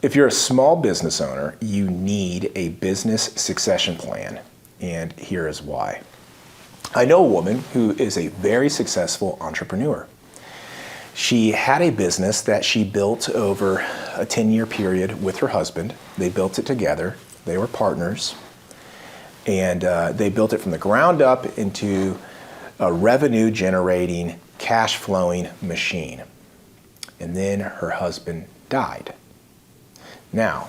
If you're a small business owner, you need a business succession plan, and here is why. I know a woman who is a very successful entrepreneur. She had a business that she built over a 10-year period with her husband. They built it together. They were partners, and they built it from the ground up into a revenue-generating, cash-flowing machine. And then her husband died. Now,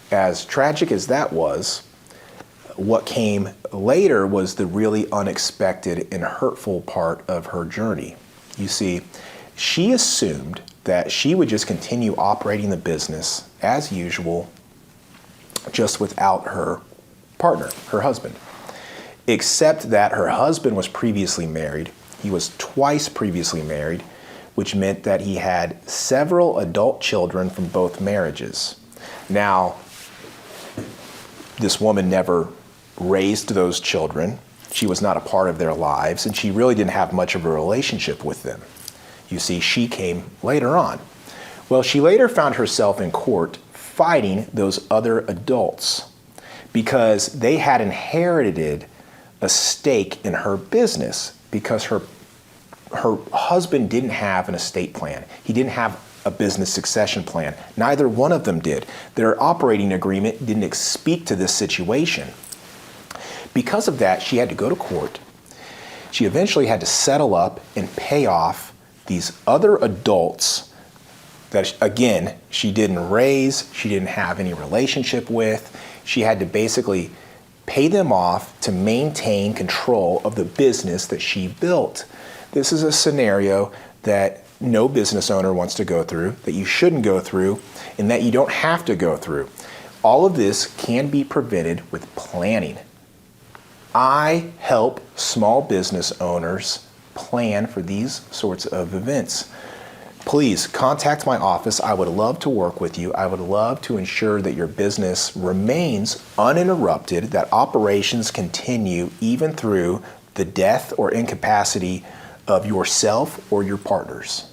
as tragic as that was, what came later was the really unexpected and hurtful part of her journey. You see, she assumed that she would just continue operating the business as usual, just without her partner, her husband. Except that her husband was previously married. He was twice previously married, which meant that he had several adult children from both marriages. Now, this woman never raised those children. She was not a part of their lives, and she really didn't have much of a relationship with them. You see, she came later on. Well, she later found herself in court fighting those other adults because they had inherited a stake in her business because her husband didn't have an estate plan. He didn't have a business succession plan. Neither one of them did. Their operating agreement didn't speak to this situation. Because of that, she had to go to court. She eventually had to settle up and pay off these other adults that, again, she didn't raise, she didn't have any relationship with. She had to basically pay them off to maintain control of the business that she built. This is a scenario that no business owner wants to go through, that you shouldn't go through, and that you don't have to go through. All of this can be prevented with planning. I help small business owners plan for these sorts of events. Please contact my office. I would love to work with you. I would love to ensure that your business remains uninterrupted, that operations continue even through the death or incapacity of yourself or your partners.